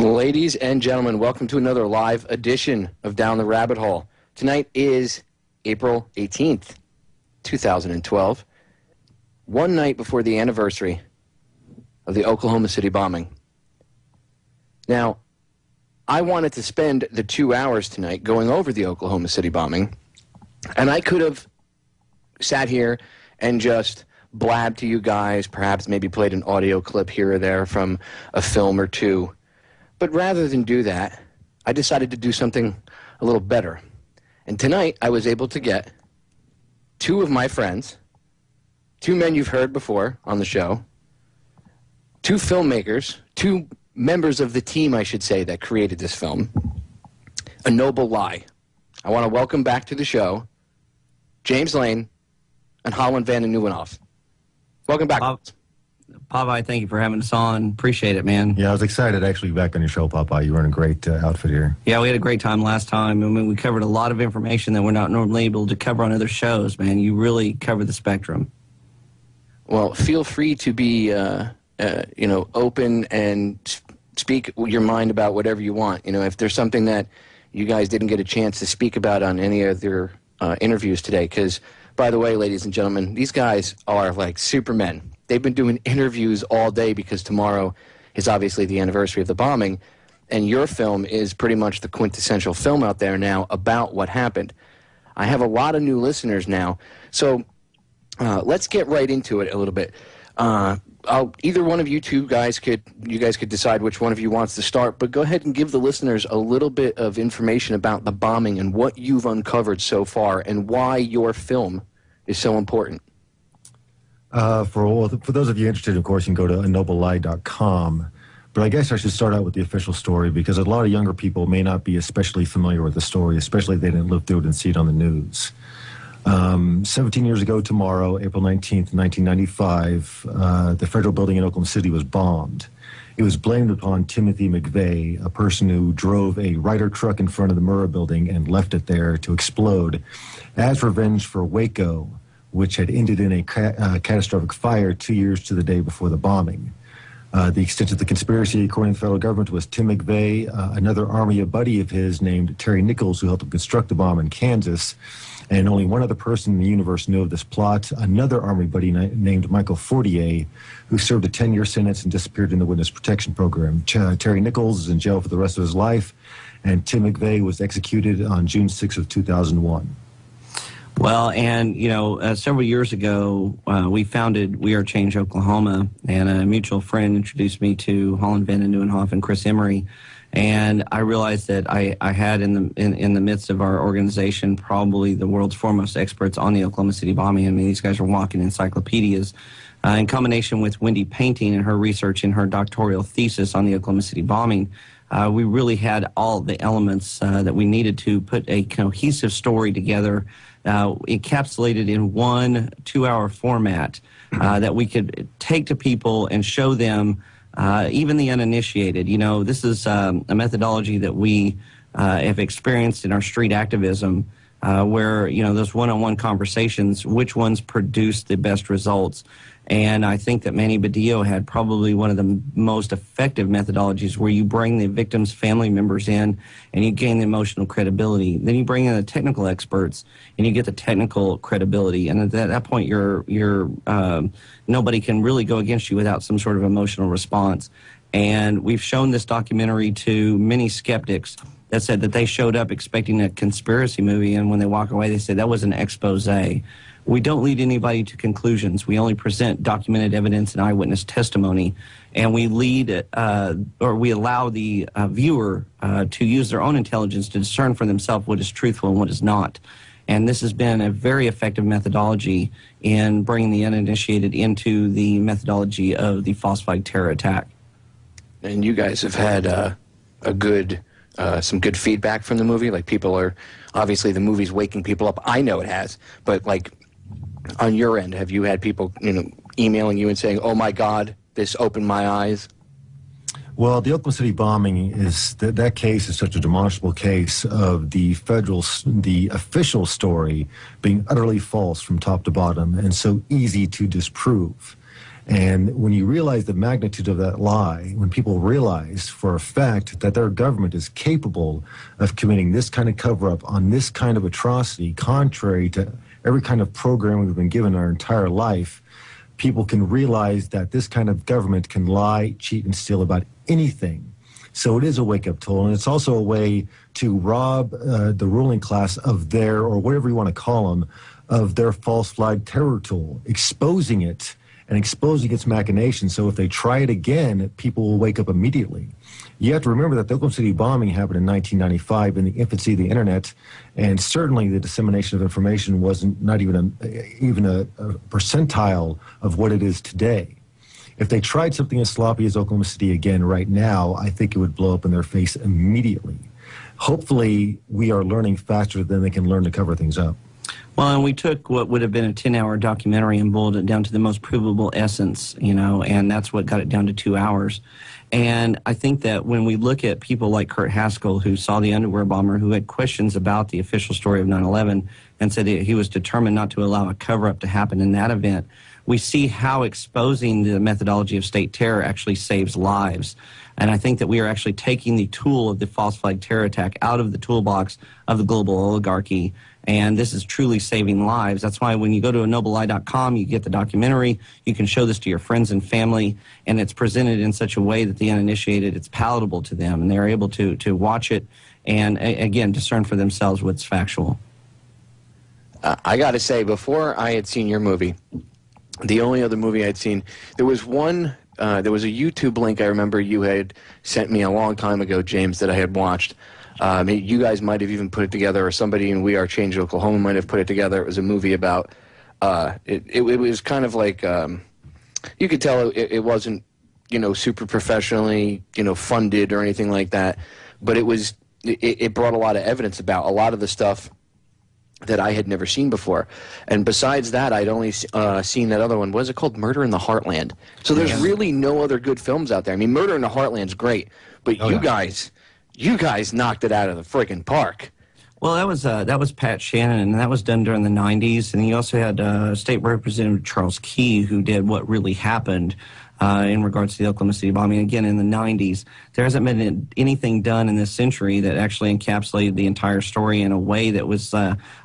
Ladies and gentlemen, welcome to another live edition of Down the Rabbit Hole. Tonight is April 18th, 2012, one night before the anniversary of the Oklahoma City bombing. Now, I wanted to spend the 2 hours tonight going over the Oklahoma City bombing, and I could have sat here and just blabbed to you guys, perhaps maybe played an audio clip here or there from a film or two. But rather than do that, I decided to do something a little better. And tonight, I was able to get two of my friends, two men you've heard before on the show, two filmmakers, two members of the team, I should say, that created this film, A Noble Lie. I want to welcome back to the show James Lane and Holland Vandennieuwenhof. Welcome back. Popeye, thank you for having us on. Appreciate it, man. Yeah, I was excited actually to be back on your show, Popeye. You were in a great outfit here. Yeah, we had a great time last time. I mean, we covered a lot of information that we're not normally able to cover on other shows, man. You really covered the spectrum. Well, feel free to be, open and speak your mind about whatever you want. You know, if there's something that you guys didn't get a chance to speak about on any of your interviews today, because, by the way, ladies and gentlemen, these guys are like supermen. They've been doing interviews all day because tomorrow is obviously the anniversary of the bombing, and your film is pretty much the quintessential film out there now about what happened. I have a lot of new listeners now, so let's get right into it a little bit. Either one of you guys could decide which one of you wants to start, but go ahead and give the listeners a little bit of information about the bombing and what you've uncovered so far and why your film is so important. For those of you interested, of course, you can go to anoblelie.com. But I guess I should start out with the official story because a lot of younger people may not be especially familiar with the story, especially if they didn't live through it and see it on the news. 17 years ago tomorrow, April 19th, 1995, the federal building in Oklahoma City was bombed. It was blamed upon Timothy McVeigh, a person who drove a Ryder truck in front of the Murrah building and left it there to explode as revenge for Waco, which had ended in a catastrophic fire 2 years to the day before the bombing. The extent of the conspiracy, according to the federal government, was Tim McVeigh, another Army buddy of his named Terry Nichols, who helped him construct the bomb in Kansas, and only one other person in the universe knew of this plot, another Army buddy named Michael Fortier, who served a 10-year sentence and disappeared in the Witness Protection Program. Terry Nichols is in jail for the rest of his life, and Tim McVeigh was executed on June 6th of 2001. Well, and, several years ago, we founded We Are Change Oklahoma, and a mutual friend introduced me to Holland Vandennieuwenhof and Chris Emery, and I realized that I had in the midst of our organization probably the world's foremost experts on the Oklahoma City bombing. I mean, these guys are walking encyclopedias. In combination with Wendy Painting and her research in her doctoral thesis on the Oklahoma City bombing, we really had all the elements that we needed to put a cohesive story together, encapsulated in one 2-hour format that we could take to people and show them, even the uninitiated. This is a methodology that we have experienced in our street activism, where, those one-on-one conversations, which ones produce the best results. And I think that Manny Badillo had probably one of the most effective methodologies where you bring the victim's family members in and you gain the emotional credibility. Then you bring in the technical experts and you get the technical credibility. And at that point, nobody can really go against you without some sort of emotional response. And we've shown this documentary to many skeptics that said that they showed up expecting a conspiracy movie, and when they walk away, they say that was an expose. We don't lead anybody to conclusions. We only present documented evidence and eyewitness testimony, and we we allow the viewer to use their own intelligence to discern for themselves what is truthful and what is not. And this has been a very effective methodology in bringing the uninitiated into the methodology of the falsified terror attack. And you guys have had some good feedback from the movie. Like, people are, obviously the movie's waking people up. I know it has, but like, on your end, have you had people, emailing you and saying, "Oh my God, this opened my eyes"? Well, the Oklahoma City bombing is that case is such a demonstrable case of the official story being utterly false from top to bottom and so easy to disprove. And when you realize the magnitude of that lie, when people realize for a fact that their government is capable of committing this kind of cover-up on this kind of atrocity, contrary to every kind of program we've been given our entire life, people can realize that this kind of government can lie, cheat, and steal about anything. So it is a wake-up tool, and it's also a way to rob the ruling class of their, or whatever you want to call them, of their false flag terror tool, exposing it and exposing its machinations. So if they try it again, people will wake up immediately. You have to remember that the Oklahoma City bombing happened in 1995 in the infancy of the internet, and certainly the dissemination of information wasn't not even a percentile of what it is today. If they tried something as sloppy as Oklahoma City again right now, I think it would blow up in their face immediately. Hopefully, we are learning faster than they can learn to cover things up. Well, and we took what would have been a 10-hour documentary and boiled it down to the most provable essence, you know, and that's what got it down to 2 hours. And I think that when we look at people like Kurt Haskell, who saw the underwear bomber, who had questions about the official story of 9/11 and said he was determined not to allow a cover-up to happen in that event, we see how exposing the methodology of state terror actually saves lives. And I think that we are actually taking the tool of the false flag terror attack out of the toolbox of the global oligarchy. And this is truly saving lives. That's why when you go to ennoblelie.com, you get the documentary. You can show this to your friends and family, and it's presented in such a way that the uninitiated, it's palatable to them, and they're able to watch it and, again, discern for themselves what's factual. I got to say, before I had seen your movie, the only other movie I'd seen, there was one, there was a YouTube link I remember you had sent me a long time ago, James, that I had watched. You guys might have even put it together, or somebody in We Are Change Oklahoma might have put it together. It was a movie about, it was kind of like, you could tell it wasn't, you know, super professionally, you know, funded or anything like that, but it brought a lot of evidence about a lot of the stuff that I had never seen before. And besides that, I'd only seen that other one. What is it called? Murder in the Heartland. So there's really no other good films out there. I mean, Murder in the Heartland's great, but you guys knocked it out of the friggin' park. Well, that was Pat Shannon, and that was done during the 90s. And you also had State Representative Charles Key, who did What Really Happened in regards to the Oklahoma City bombing, again, in the 90s. There hasn't been anything done in this century that actually encapsulated the entire story in a way that was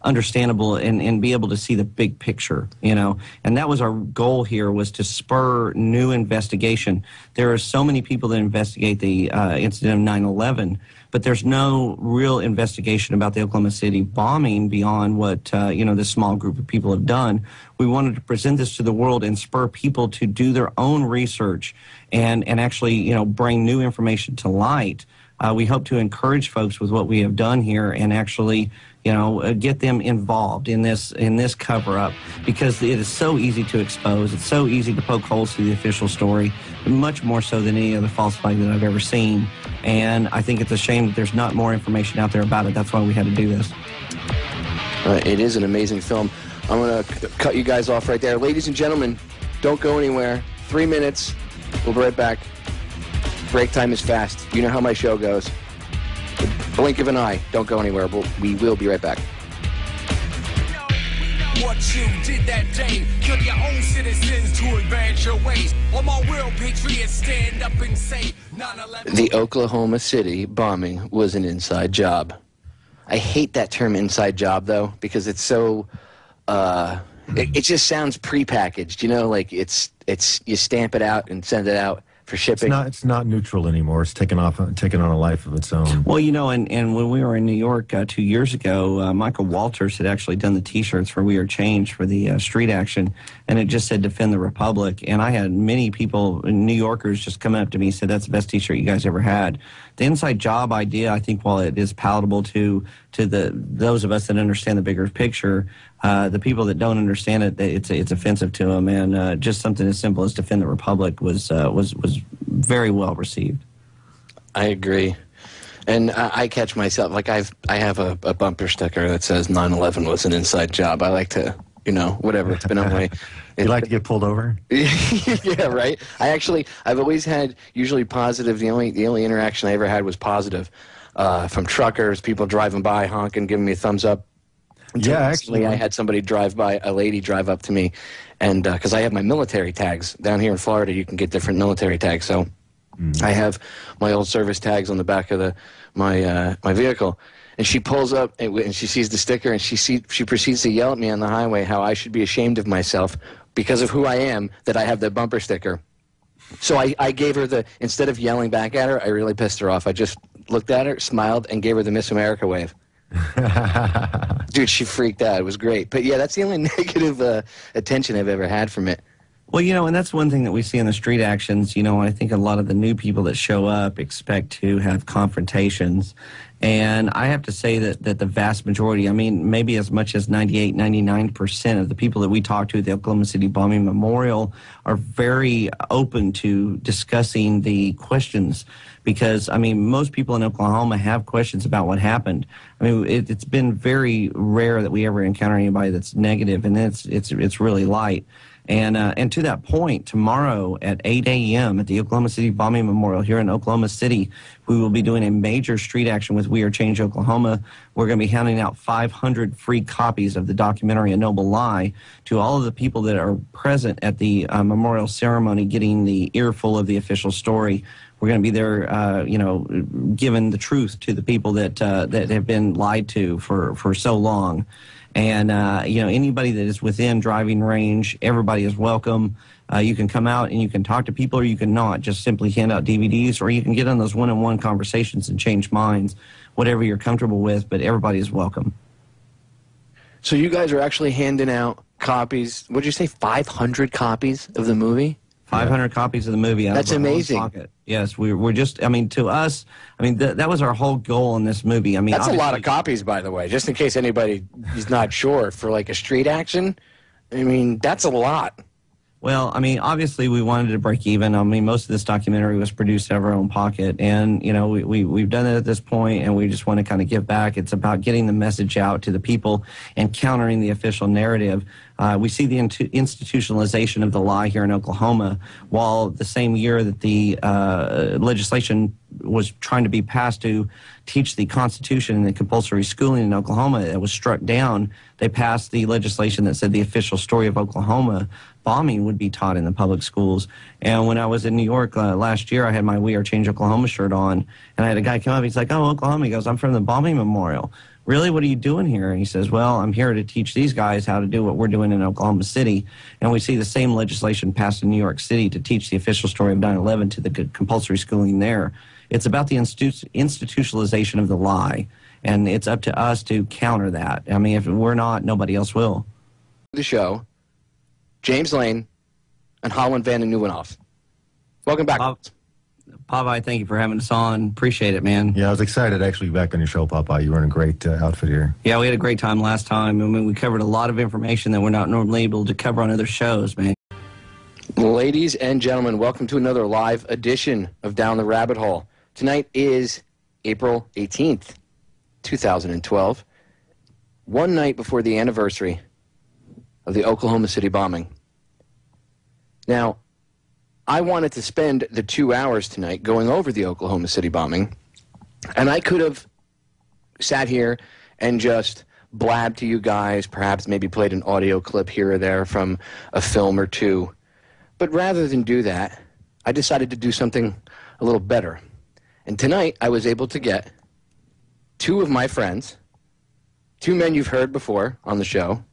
understandable and be able to see the big picture, you know. And that was our goal here, was to spur new investigation. There are so many people that investigate the incident of 9/11, but there's no real investigation about the Oklahoma City bombing beyond what, you know, this small group of people have done. We wanted to present this to the world and spur people to do their own research and actually, you know, bring new information to light. We hope to encourage folks with what we have done here and actually, you know, get them involved in this cover-up, because it is so easy to expose. It's so easy to poke holes through the official story, much more so than any other false flag that I've ever seen. And I think it's a shame that there's not more information out there about it. That's why we had to do this. It is an amazing film. I'm going to cut you guys off right there. Ladies and gentlemen, don't go anywhere. 3 minutes. We'll be right back. Break time is fast. You know how my show goes. Blink of an eye. Don't go anywhere. We will be right back. What you did that day, kill your own citizens to advance your ways. All my real patriots stand up and say 9/11. The Oklahoma City bombing was an inside job. I hate that term inside job, though, because it's so, it just sounds prepackaged, you know, like it's you stamp it out and send it out for shipping. It's not neutral anymore. It's taken on a life of its own. Well, you know, and when we were in New York 2 years ago, Michael Walters had actually done the T-shirts for We Are Change for the street action, and it just said "Defend the Republic." And I had many people, New Yorkers, just come up to me and said, "That's the best T-shirt you guys ever had." The inside job idea, I think, while it is palatable to those of us that understand the bigger picture, the people that don't understand it, it's offensive to them. And just something as simple as "Defend the Republic" was very well received. I agree. And I catch myself, like I have a bumper sticker that says 9/11 was an inside job. I like to, you know, whatever, it's been on my... You like to get pulled over? Yeah, right. I've always had usually positive. The only interaction I ever had was positive from truckers, people driving by, honking, giving me a thumbs up. Yeah, Recently, actually, I had somebody a lady drive up to me, and because I have my military tags down here in Florida, you can get different military tags. So I have my old service tags on the back of my vehicle, and she pulls up and she sees the sticker, and she proceeds to yell at me on the highway how I should be ashamed of myself because of who I am that I have that bumper sticker. So I gave her instead of yelling back at her, I really pissed her off. I just looked at her, smiled, and gave her the Miss America wave. Dude, she freaked out. It was great. But yeah, that's the only negative attention I've ever had from it. Well, and that's one thing that we see in the street actions. I think a lot of the new people that show up expect to have confrontations. And I have to say that the vast majority, maybe as much as 98, 99% of the people that we talk to at the Oklahoma City Bombing Memorial are very open to discussing the questions because, most people in Oklahoma have questions about what happened. It's been very rare that we ever encounter anybody that's negative, and it's really light. And to that point, tomorrow at 8 a.m. at the Oklahoma City Bombing Memorial here in Oklahoma City, we will be doing a major street action with We Are Change Oklahoma. We're going to be handing out 500 free copies of the documentary A Noble Lie to all of the people that are present at the memorial ceremony getting the earful of the official story. We're going to be there, giving the truth to the people that have been lied to for so long. And, anybody that is within driving range, everybody is welcome. You can come out and you can talk to people, or you can not. Just simply hand out DVDs, or you can get on those one-on-one conversations and change minds, whatever you're comfortable with, but everybody is welcome. So you guys are actually handing out copies. What did you say, 500 copies of the movie? 500 copies of the movie. That's amazing. Pocket. Yes, we're just, to us, that was our whole goal in this movie. That's a lot of copies, by the way, just in case anybody is not sure. For like a street action, that's a lot. Well, obviously we wanted to break even. Most of this documentary was produced out of our own pocket, and we've done it at this point, and we just want to kind of give back. It's about getting the message out to the people and countering the official narrative. We see the institutionalization of the lie here in Oklahoma, while the same year that the legislation was trying to be passed to teach the Constitution and the compulsory schooling in Oklahoma, it was struck down. They passed the legislation that said the official story of Oklahoma bombing would be taught in the public schools. And when I was in New York last year, I had my We Are Change Oklahoma shirt on, and I had a guy come up. He's like, "Oh, Oklahoma." He goes, "I'm from the Bombing Memorial." "Really? What are you doing here?" And he says, "Well, I'm here to teach these guys how to do what we're doing in Oklahoma City." And we see the same legislation passed in New York City to teach the official story of 9/11 to the compulsory schooling there. It's about the institutionalization of the lie, and it's up to us to counter that. If we're not, nobody else will. The show, James Lane and Holland Vandennieuwenhof. Welcome back. Popeye, thank you for having us on. Appreciate it, man. Yeah, I was excited actually back on your show, Popeye. You were in a great outfit here. Yeah, we had a great time last time. We covered a lot of information that we're not normally able to cover on other shows, man. Ladies and gentlemen, welcome to another live edition of Down the Rabbit Hole. Tonight is April 18th, 2012, one night before the anniversary of the Oklahoma City bombing. Now, I wanted to spend the 2 hours tonight going over the Oklahoma City bombing, and I could have sat here and just blabbed to you guys, perhaps maybe played an audio clip here or there from a film or two. But rather than do that, I decided to do something a little better. And tonight, I was able to get two of my friends, two men you've heard before on the show,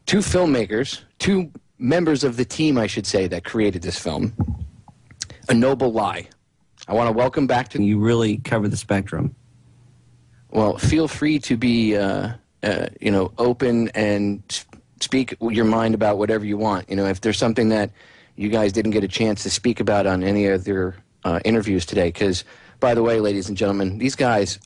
two filmmakers, two members of the team, I should say, that created this film, A Noble Lie. I want to welcome back to... You really cover the spectrum. Well, feel free to be, open and speak your mind about whatever you want. If there's something that you guys didn't get a chance to speak about on any of your interviews today, because, by the way, ladies and gentlemen, these guys